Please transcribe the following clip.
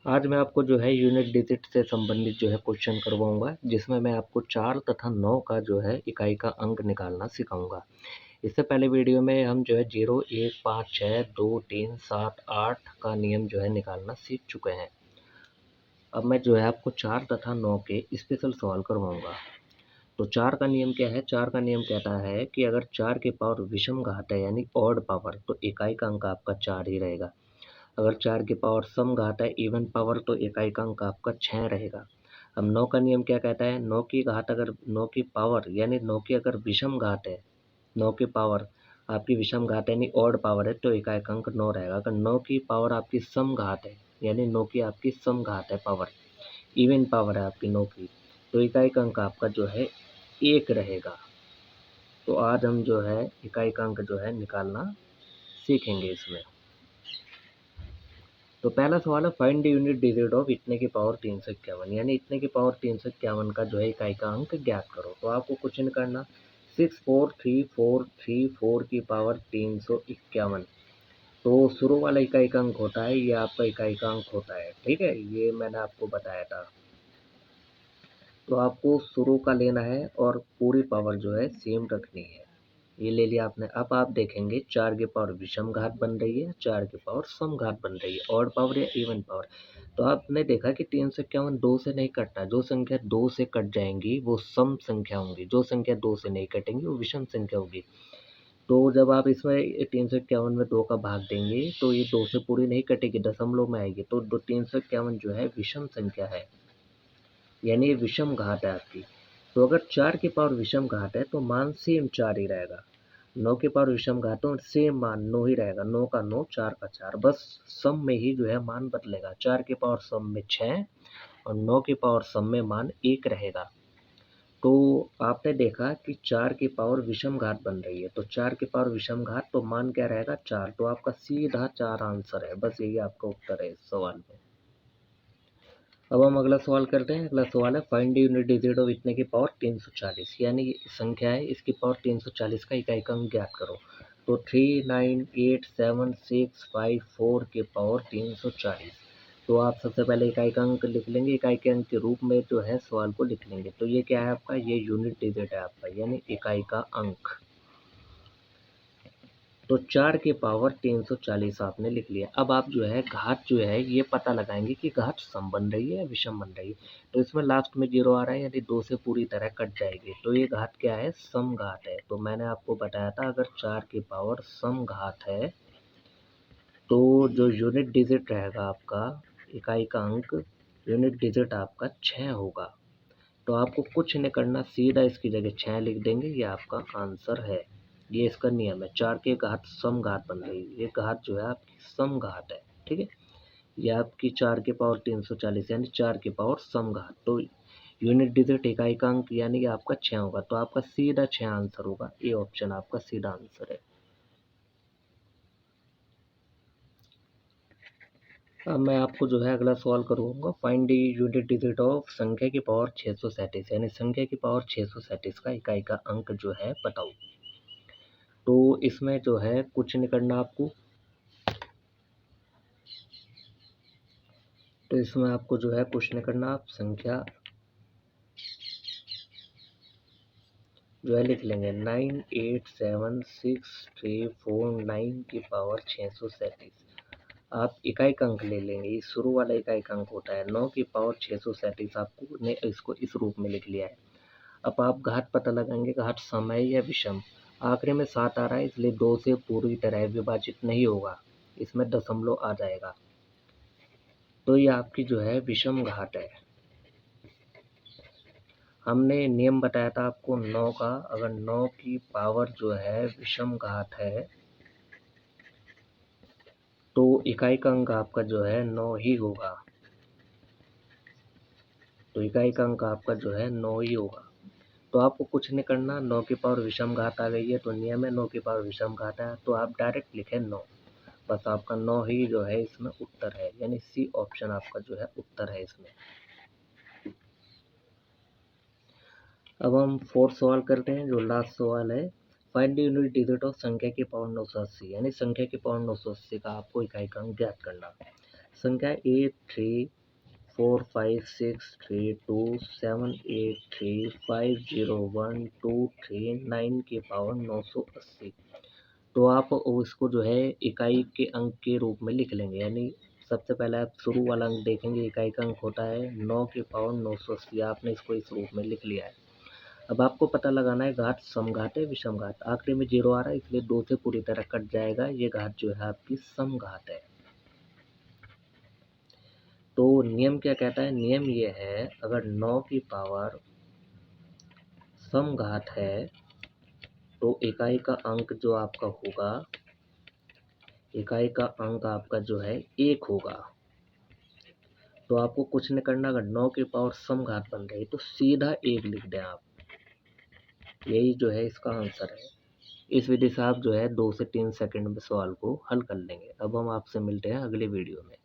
आज मैं आपको जो है यूनिट डिजिट से संबंधित जो है क्वेश्चन करवाऊंगा, जिसमें मैं आपको 4 तथा 9 का जो है इकाई का अंक निकालना सिखाऊंगा। इससे पहले वीडियो में हम जो है 0, 1, 5, 6, 2, 3, 7, 8 का नियम जो है निकालना सीख चुके हैं। अब मैं जो है आपको 4 तथा 9 के स्पेशल सवाल करवाऊंगा। तो 4 का नियम क्या है? 4 का नियम कहता है कि अगर 4 की पावर विषम घात है यानी ऑड पावर, तो इकाई का अंक आपका 4 ही रहेगा। अगर 4 की पावर सम घात है इवन पावर, तो इकाई का अंक आपका 6 रहेगा। अब 9 का नियम क्या कहता है? 9 की घात अगर 9 की पावर यानी 9 की अगर विषम घात है, 9 की पावर आपकी विषम घात है यानी ऑड पावर है, तो इकाई का अंक 9 रहेगा। अगर 9 की पावर आपकी सम घात है यानी 9 की आपकी सम घात है पावर, इवन पावर है आपकी 9 की, तो इकाई का अंक आपका जो है 1 रहेगा। तो आज हम जो है इकाई का अंक जो है निकालना सीखेंगे इसमें। तो पहला सवाल है, find the unit digit of इतने की पावर 351, यानी इतने की पावर 351 का जो है इकाई का अंक ज्ञात करो। तो आपको कुछ नहीं करना, 64344 की पावर 351, तो शुरू वाला इकाई का अंक होता है, ये आपका इकाई का अंक होता है। ठीक है, ये मैंने आपको बताया था। तो आपको शुरू का लेना है और पूरी पावर जो है सेम रखनी है। ये ले लिया आपने। अब आप देखेंगे 4 की पावर विषम घात बन रही है, 4 की पावर सम घात बन रही है, ऑड पावर या इवन पावर। तो आपने देखा कि 351 2 से नहीं कटना। जो संख्या 2 से कट जाएंगी वो सम संख्या होंगी, जो संख्या 2 से नहीं कटेंगी वो विषम संख्या होगी। तो जब आप इसमें 351 में 2 का भाग देंगे तो ये 2 से पूरी नहीं कटेगी, दशमलव में आएगी। तो 351 जो है विषम संख्या है, यानी ये विषम घात है आपकी। तो अगर 4 की पावर विषम घात है तो मान सेम 4 ही रहेगा। 9 की पावर विषम घात तो सेम मान 9 ही रहेगा। 9 का 9, 4 का 4, बस सम में ही जो है मान बदलेगा। 4 की पावर सम में 6 और 9 की पावर सम में मान 1 रहेगा। तो आपने देखा कि 4 की पावर विषम घात बन रही है, तो 4 की पावर विषम घात तो मान क्या रहेगा? 4। तो आपका सीधा 4 आंसर है, बस यही आपका उत्तर है इस सवाल में। अब हम अगला सवाल करते हैं। अगला सवाल है, find the unit digit of इतने की पावर 340, यानी संख्या है इसकी पावर 340 का इकाई का अंक ज्ञात करो। तो 3987654 की पावर 340। तो आप सबसे पहले इकाई का अंक लिख लेंगे, इकाई के अंक के रूप में जो है सवाल को लिख लेंगे। तो ये क्या है आपका? ये यूनिट डिजिट है आपका, यानी इकाई का अंक। तो 4 की पावर 340 आपने लिख लिया। अब आप जो है घात जो है ये पता लगाएंगे कि घात सम बन रही है या विषम बन रही है। तो इसमें लास्ट में 0 आ रहा है, यानी 2 से पूरी तरह कट जाएगी। तो ये घात क्या है? सम घात है। तो मैंने आपको बताया था अगर 4 की पावर सम घात है तो जो यूनिट डिजिट रहेगा आपका, इकाई का अंक, यूनिट डिजिट आपका 6 होगा। तो आपको कुछ नहीं करना, सीधा इसकी जगह 6 लिख देंगे, ये आपका आंसर है। ये इसका नियम है। 4 की घात सम घात बन रही है, ये घात जो है आपकी सम घात है। ठीक है, ये आपकी 4 की पावर 340 यानी 4 की पावर सम घात। तो यूनिट डिजिट इकाई का अंक यानी कि आपका 6 होगा। तो आपका सीधा 6 आंसर होगा। ये ऑप्शन आपका सीधा आंसर है। अब मैं आपको जो है अगला सवाल करूँगा, find the unit digit of संख्या की पावर 637, यानी संख्या की पावर 637 का इकाई का अंक जो है बताओ। तो इसमें जो है कुछ नहीं करना आपको। तो इसमें आपको जो है कुछ नहीं करना, आप संख्या जो है लिख लेंगे 987639 की पावर 637। आप इकाई का अंक ले लेंगे, ये शुरू वाला इकाई का अंक होता है। 9 की पावर 637 आपको ने इसको इस रूप में लिख लिया है। अब आप घात पता लगाएंगे, घात सम है या विषम। आखिरी में 7 आ रहा है, इसलिए 2 से पूरी तरह विभाजित नहीं होगा, इसमें दशमलव आ जाएगा। तो ये आपकी जो है विषम घात है। हमने नियम बताया था आपको 9 का, अगर 9 की पावर जो है विषम घात है तो इकाई का अंक आपका जो है 9 ही होगा। तो इकाई का अंक आपका जो है 9 ही होगा। तो आपको कुछ नहीं करना, 9 की पावर विषम घात आ गई है तो नियम है 9 की पावर विषम घात है, तो आप डायरेक्ट लिखें 9। बस आपका 9 ही जो है इसमें उत्तर है, यानी सी ऑप्शन आपका जो है उत्तर है इसमें। अब हम फोर्थ सवाल करते हैं, जो लास्ट सवाल है, find the unit digit of संख्या की पावर 980, यानी संख्या की पावर 980 का आपको इकाई का अंक ज्ञात करना। संख्या 8345632783501239 की पावर 980। तो आप उसको जो है इकाई के अंक के रूप में लिख लेंगे, यानी सबसे पहले आप शुरू वाला अंक देखेंगे, इकाई का अंक होता है 9 की पावर 980। आपने इसको इस रूप में लिख लिया है। अब आपको पता लगाना है घात समघात है विषम घात। आखिरी में 0 आ रहा है इसलिए 2 से पूरी तरह कट जाएगा। ये घात जो है आपकी समघात है। तो नियम क्या कहता है? नियम ये है, अगर 9 की पावर समघात है तो इकाई का अंक जो आपका होगा, इकाई का अंक आपका जो है 1 होगा। तो आपको कुछ नहीं करना, अगर 9 की पावर समघात बन रही तो सीधा 1 लिख दें आप। यही जो है इसका आंसर है। इस विधि से आप जो है 2 से 3 सेकंड में सवाल को हल कर लेंगे। अब हम आपसे मिलते हैं अगले वीडियो में।